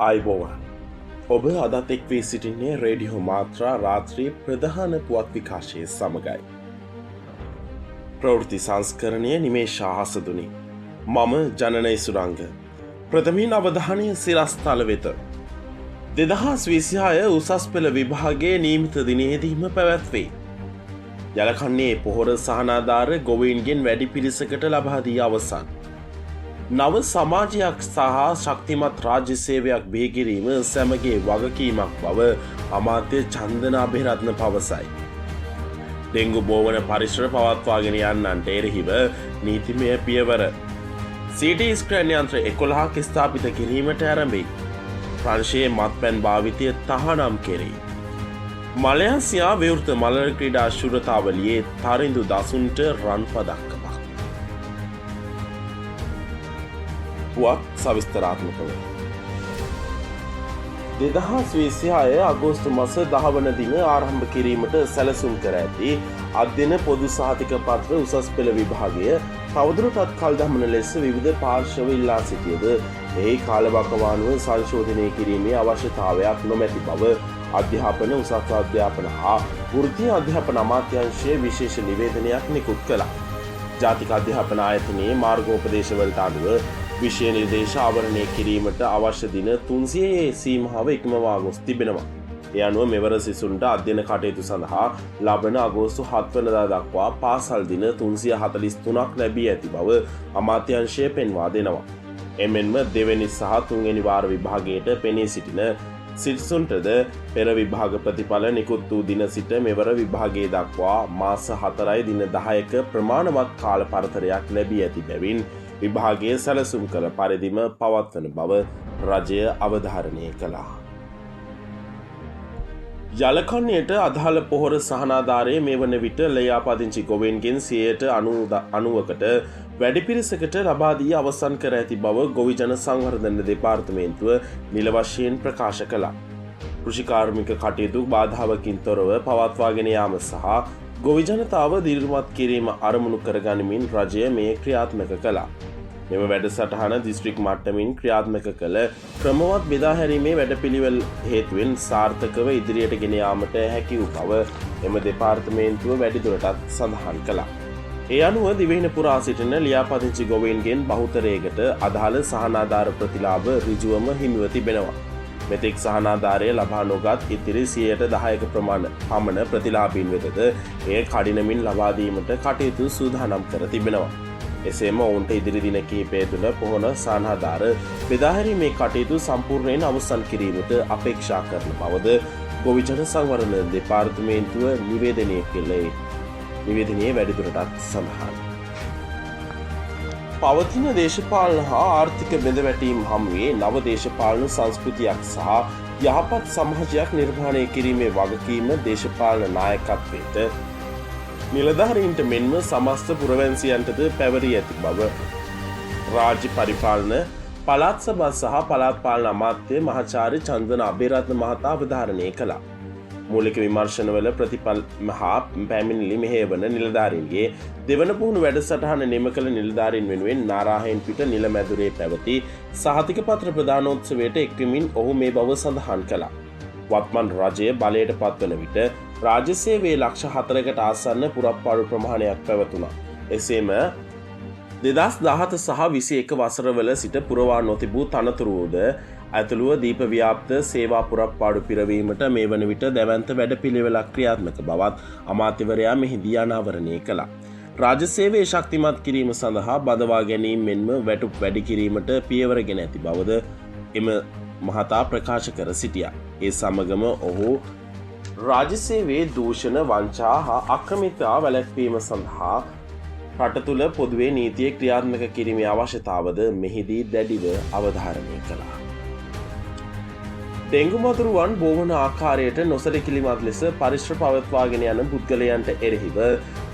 ආයිබෝවන් ඔබ අදත් එක් වී සිටින්නේ රේඩියෝ මාත්‍රා රාත්‍රී ප්‍රධාන පුවත් විකාශය සමගයි. ප්‍රවෘත්ති සංස්කරණය නිමේෂා හසදුනි. මම ජනනය සුරංග. ප්‍රථමයෙන් අවධානය සිරස්ථල වෙත. 2026 උසස් පෙළ විභාගයේ නියමිත දිනයේදීම පැවැත්වේ. යලකන්නේ පොහොර සහනාධාර ගොවීන්ගෙන් වැඩි පිරිසකට ලබා දී අවසන්. නව සමාජයක් සහ ශක්තිමත් රාජ්‍ය සේවයක් බිහිකිරීම සැමගේ වගකීමක් බව අමාත්‍ය චන්දන අබේරත්න පවසයි. ඩෙංගු බෝවන පරිසර පවත්වාගෙන යන්නන්ට එරෙහිව නීතිමය පියවර. CT ස්ක්‍රෑන් යන්ත්‍ර 11ක් ස්ථාපිත කිරීමට ආරම්භයි. ප්‍රංශයේ මත්පැන් භාවිතය තහනම් කෙරේ. මලයන්සියා විවෘත මලර ක්‍රීඩා ශුරතාවලියේ තරිඳු දසුන්ට රන් පදක්කමක්. පුවත් සවිස්තරාත්මකව 2026 අගෝස්තු මාස 10 වන දින ආරම්භ කිරීමට සැලසුම් කර ඇති අධ්‍යයන පොදු සහතික පත්‍ර උසස් පෙළ විභාගය තවදුරටත් කල් දමන ලෙස විවිධ පාර්ශ්ව ඉල්ලා සිටියද එහි කාලවකවානුව සංශෝධනය කිරීමේ අවශ්‍යතාවයක් නොමැති බව අධ්‍යාපන උසස් අධ්‍යාපන හා වෘත්තීය අධ්‍යාපන අමාත්‍යාංශයේ විශේෂ නිවේදනයක් නිකුත් කළා. ජාතික අධ්‍යාපන ආයතනයේ මාර්ගෝපදේශවලට අනුව විෂය නිර්දේශ ආවරණය කිරීමට අවශ්‍ය දින 300 සීමාව ඉක්මවා ගොස් තිබෙනවා. ඒ අනුව මෙවර සිසුන්ට අධ්‍යයන කටයුතු සඳහා ලබන අගෝස්තු 7 වෙනිදා දක්වා පාසල් දින 343ක් ලැබී ඇති බව අමාත්‍යාංශය පෙන්වා දෙනවා. එමෙන්ම දෙවැනි සහ තුන්වෙනි වාර විභාගයට පෙනී සිටින සිසුන්ටද පෙර විභාග ප්‍රතිඵල නිකුත් වූ දින සිට මෙවර විභාගයේ දක්වා මාස 4යි දින 10ක ප්‍රමාණවත් කාල පරතරයක් ලැබී ඇති බැවින් විභාගයේ සැලසුම් කළ පරිදිම පවත්වන බව රජය අවධාරණය කළා. යලකන්නයට අදාළ පොහොර සහනාධාරයේ මේ වන විට ලයාපදිංචි ගොවීන්ගෙන් 90%කට වැඩි පිරිසකට ලබා දී අවසන් කර ඇති බව ගොවි ජන සංවර්ධන දෙපාර්තමේන්තුව නිල වශයෙන් ප්‍රකාශ කළා. කෘෂිකාර්මික කටයුතු බාධාවකින් තොරව පවත්වාගෙන යාම සහ ගොවි ජනතාව දිරිමත් කිරීම අරමුණු කරගනිමින් රජය මේ ක්‍රියාත්මක කළා. මෙම වැඩසටහන දිස්ත්‍රික් මට්ටමින් ක්‍රියාත්මක කළ ක්‍රමවත් බෙදා හැරීමේ වැඩපිළිවෙල හේතුවෙන් සාර්ථකව ඉදිරියට ගෙන යාමට හැකි වූ බව එම දෙපාර්තමේන්තුව වැඩිදුරටත් සඳහන් කළා. ඒ අනුව දිවයින පුරා සිටින ලියාපදිංචි ගොවීන්ගෙන් බහුතරයකට අදාළ සහනාධාර ප්‍රතිලාභ ඍජුවම හිමිව තිබෙනවා. මෙතෙක් සහනාධාරය ලබා නොගත් ඉතිරි 10% පමණ ප්‍රතිලාභීන් වෙතද එය කඩිනමින් ලබා දීමට කටයුතු සූදානම් කර තිබෙනවා. එසේම ඔවුන්ට ඉදිරි දින කිහිපය තුළ පොහොන සහනාධාර බෙදා හැරීමේ කටයුතු සම්පූර්ණයෙන් අවසන් කිරීමට අපේක්ෂා කරන බවද ගොවි ජන සංවර්ධන දෙපාර්තමේන්තුව නිවේදනය කළේ. නිවේදනයේ වැඩිදුරටත් සඳහන්. පවතින දේශපාලන හා ආර්ථික බෙදවැටීම් හමුවේ නව දේශපාලන සංස්කෘතියක් සහ යහපත් සමාජයක් නිර්මාණය කිරීමේ වගකීම දේශපාලන නායකත්වයට නිලධාරීන්ට මෙන්ම සමස්ත පුරවැසියන්ටද පැවරී ඇති බව රාජ්‍ය පරිපාලන පළාත් සභා සහ පළාත් පාලන අමාත්‍ය මහාචාර්ය චන්දන අබේරත්න මහතා අවධාරණය කළා. මූලික විමර්ශනවල ප්‍රතිඵල මහා පැමිණිලි මෙහෙයවන නිලධාරීන්ගේ දෙවන පුහුණු වැඩසටහන නිම කළ නිලධාරීන් වෙනුවෙන් නාරාහෙන් පිට නිල මැදුරේ පැවති සහතික පත්‍ර ප්‍රදානෝත්සවයට එක්වමින් ඔහු මේ බව සඳහන් කළා. වත්මන් රජය බලයට පත්වන විට රාජ්‍ය සේවයේ ලක්ෂ 4කට ආසන්න පුරප්පාඩු ප්‍රමාණයක් පැවතුණා. එසේම 2017 සහ 21 වසරවල සිට පුරවා නොතිබූ තනතුරුද ඇතුළුව දීප ව්‍යාප්ත සේවා පුරප්පාඩු පිරවීමට මේ වන විට දැවැන්ත වැඩපිළිවෙලක් ක්‍රියාත්මක බවත් අමාත්‍යවරයා මෙහිදී අනාවරණය කළා. රාජ්‍ය සේවයේ ශක්තිමත් කිරීම සඳහා බඳවා ගැනීම මෙන්ම වැටුප් වැඩි කිරීමට පියවරගෙන ඇති බවද එම මහතා ප්‍රකාශ කර සිටියා. ඒ සමගම ඔහු රාජ්‍ය සේවයේ දූෂණ වංචා හා අක්‍රමිකතා වැළැක්වීම සඳහා රට තුළ පොදුවේ නීතිය ක්‍රියාත්මක කිරීමේ අවශ්‍යතාවද මෙහිදී දැඩිව අවධාරණය කළා. ඩෙංගු මතුරුවන් බෝවන ආකාරයට නොසැලකිලිමත් ලෙස පරිශ්‍ර පවත්වාගෙන යන පුද්ගලයන්ට එරෙහිව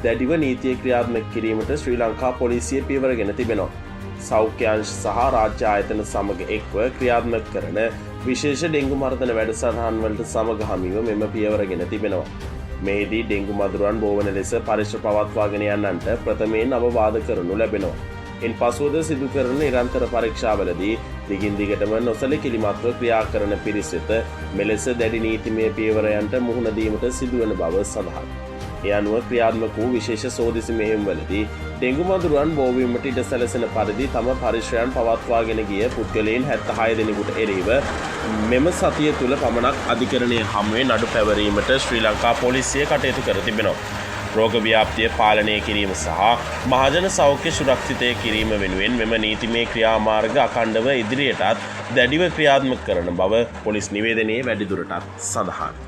දැඩිව නීතිය ක්‍රියාත්මක කිරීමට ශ්‍රී ලංකා පොලිසිය පියවරගෙන තිබෙනවා. සෞඛ්‍ය අංශ සහ රාජ්‍ය ආයතන සමග එක්ව ක්‍රියාත්මක කරන විශේෂ ඩෙංගු මර්ධන වැඩසටහන් වලට සමගාමීව මෙම පියවරගෙන තිබෙනවා. මෙහිදී ඩෙංගු මදුරුවන් බෝවන ලෙස පරිශ්‍ර පවත්වාගෙන යන්නන්ට ප්‍රථමයෙන් අවවාද කරනු ලැබෙනවා. ඉන් පසුවද සිදු කරන නිරන්තර පරීක්ෂාවලදී දිගින් දිගටම නොසලකිලිමත්ව ක්‍රියා කරන පිරිස් වෙත මෙලෙස දැඩි නීතිමය පියවරයන්ට මුහුණ දීමට සිදුවන බව සඳහන්. ඒ අනුව ක්‍රියාත්මක වූ විශේෂ සෝදිසි මෙහෙයුම්වලදී ඩෙංගු මදුරුවන් බෝවීමට ඉඩ සැලසෙන පරිදි තම පරිශ්‍රයන් පවත්වාගෙන ගිය පුද්ගලයන් 76 දෙනෙකුට එරෙහිව මෙම සතිය තුළ පමණක් අධිකරණය හමුවේ නඩු පැවරීමට ශ්‍රී ලංකා පොලිසිය කටයුතු කර තිබෙනවා. රෝග ව්‍යාප්තිය පාලනය කිරීම සහ මහජන සෞඛ්‍ය සුරක්ෂිතය කිරීම වෙනුවෙන් මෙම නීතිමය ක්‍රියාමාර්ග අඛණ්ඩව ඉදිරියටත් දැඩිව ක්‍රියාත්මක කරන බව පොලිස් නිවේදනයේ වැඩිදුරටත් සඳහන්.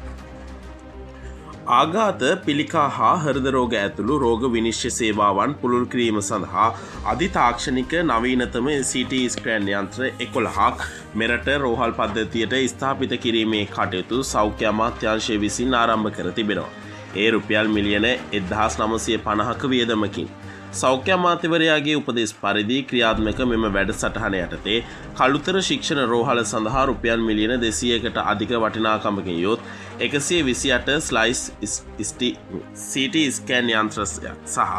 ආඝාත පිළිකා හා හෘද රෝග ඇතුළු රෝග විනිශ්චය සේවාවන් පුළුල් කිරීම සඳහා අධිතාක්ෂණික නවීනතම CT ස්කෑන් යන්ත්‍ර 11ක් මෙරට රෝහල් පද්ධතියට ස්ථාපිත කිරීමේ කටයුතු සෞඛ්‍ය අමාත්‍යාංශය විසින් ආරම්භ කර තිබෙනවා. ඒ රුපියල් මිලියන 1950ක වියදමකින් සෞඛ්‍ය අමාත්‍යවරයාගේ උපදෙස් පරිදි ක්‍රියාත්මක මෙම වැඩසටහන යටතේ කළුතර ශික්ෂණ රෝහල සඳහා රුපියල් මිලියන 200කට අධික වටිනාකමකින් යොත් 128 ස්ලයිස් CT ස්කෑන් යන්ත්‍ර සහ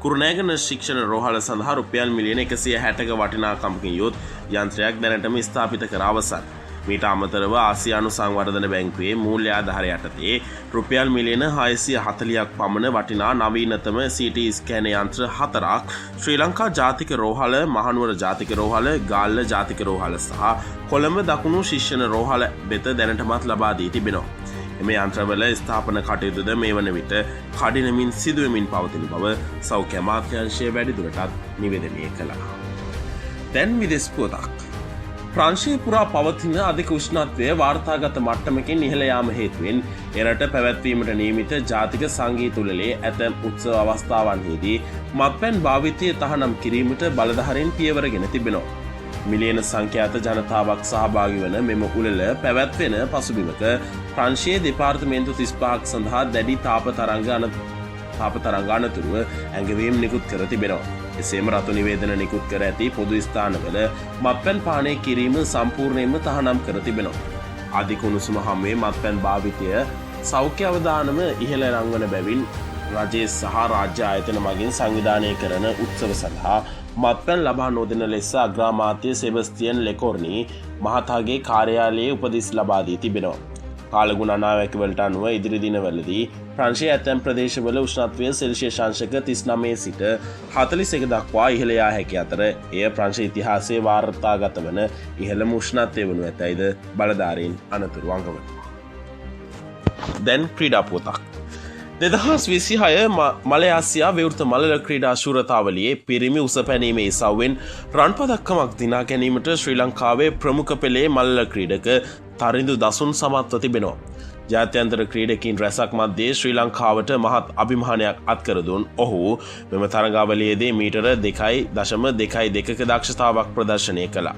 කුරුණෑගල ශික්ෂණ රෝහල සඳහා රුපියල් මිලියන 160ක වටිනාකමකින් යොත් යන්ත්‍රයක් දැනටම ස්ථාපිත කර අවසන්. මීට අමතරව ආසියානු සංවර්ධන බැංකුවේ මූල්‍ය ආධාර යටතේ රුපියල් මිලියන 640ක් පමණ වටිනා නවීනතම CT ස්කෑන යන්ත්‍ර 4ක් ශ්‍රී ලංකා ජාතික රෝහල, මහනුවර ජාතික රෝහල, ගාල්ල ජාතික රෝහල සහ කොළඹ දකුණු ශික්ෂණ රෝහල වෙත දැනටමත් ලබා දී තිබෙනවා. එම යන්ත්‍රවල ස්ථාපන කටයුතුද මේ වන විට කඩිනමින් සිදුවමින් පවතින බව සෞඛ්‍ය අමාත්‍යාංශය වැඩිදුරටත් නිවේදනය කළා. දැන් විදෙස් පුවතක්. ප්‍රංශයේ පුරා පවතින අධික උෂ්ණත්වය වාර්තාගත මට්ටමකින් ඉහළ යාම හේතුවෙන් එරට පැවැත්වීමට නියමිත ජාතික සංගීත උළෙලේ ඇතැම් උත්සව අවස්ථාවන්හිදී මත්පැන් භාවිතය තහනම් කිරීමට බලධාරීන් පියවරගෙන තිබෙනවා. මිලියන සංඛ්‍යාත ජනතාවක් සහභාගී වන මෙම උළෙල පැවැත්වෙන පසුබිමක ප්‍රංශයේ දෙපාර්තමේන්තු 35ක් සඳහා දැඩි තාප තරංග අනතුරුව ඇඟවීම් නිකුත් කර තිබෙනවා. එසේම රතු නිවේදන නිකුත් කර ඇති පොදු ස්ථානවල මත්පැන් පානය කිරීම සම්පූර්ණයෙන්ම තහනම් කර තිබෙනවා. අධික උණුසුම හැමේ මත්පැන් භාවිතය සෞඛ්‍ය අවදානම ඉහළ රංගන බැවින් රජයේ සහ රාජ්‍ය ආයතන මගින් සංවිධානය කරන උත්සව සඳහා මත්පැන් ලබා නොදෙන ලෙස අග්‍රාමාත්‍ය සෙබස්තියන් ලෙකොර්නි මහතාගේ කාර්යාලයේ උපදෙස් ලබා දී තිබෙනවා. කාලගුණ අනාවැකිවලට අනුව ඉදිරි දිනවලදී ප්‍රංශයේ ඇතැම් ප්‍රදේශවල උෂ්ණත්වය සෙල්සියස් අංශක 39 සිට 41 දක්වා ඉහළ යා හැකි අතර එය ප්‍රංශ ඉතිහාසයේ වාර්තාගත වන ඉහළම උෂ්ණත්වය වනු ඇතැයිද බලධාරීන් අනතුරු අඟවනවා. දැන් ක්‍රීඩා පුවතක්. 2026 මලයාසියා විවෘත මල්ල ක්‍රීඩා ශූරතාවලියේ පිරිමි උස පැනීමේ ඉසව්වෙන් රන් පදක්කමක් දිනා ගැනීමට ශ්‍රී ලංකාවේ ප්‍රමුඛ පෙළේ මල්ල ක්‍රීඩක තරිඳු දසුන් සමත්ව තිබෙනවා. ජාත්‍යන්තර ක්‍රීඩකින් රැසක් මධ්‍යයේ ශ්‍රී ලංකාවට මහත් අභිමානයක් අත්කර දුන් ඔහු මෙම තරගාවලියේදී මීටර 2.2ක දක්ෂතාවක් ප්‍රදර්ශනය කළා.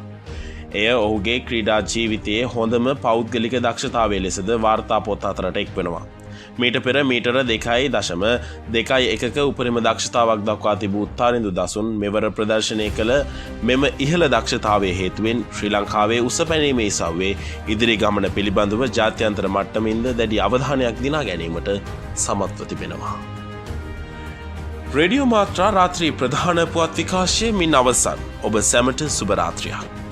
එය ඔහුගේ ක්‍රීඩා ජීවිතයේ හොඳම පෞද්ගලික දක්ෂතාවය ලෙසද වාර්තා පොත් අතරට එක්වෙනවා. මීට පෙර මීටර 2.1ක උපරිම දක්ෂතාවක් දක්වා තිබූ තරිඳු දසුන් මෙවර ප්‍රදර්ශනය කළ මෙම ඉහළ දක්ෂතාවය හේතුවෙන් ශ්‍රී ලංකාවේ උස පැනීමේ ඉසව්වේ ඉදිරි ගමන පිළිබඳව ජාත්‍යන්තර මට්ටමින්ද දැඩි අවධානයක් දිනා ගැනීමට සමත්ව තිබෙනවා. රේඩියෝ මාත්‍රා රාත්‍රී ප්‍රධාන පුවත් විකාශය මින් අවසන්. ඔබ සැමට සුබ රාත්‍රියක්.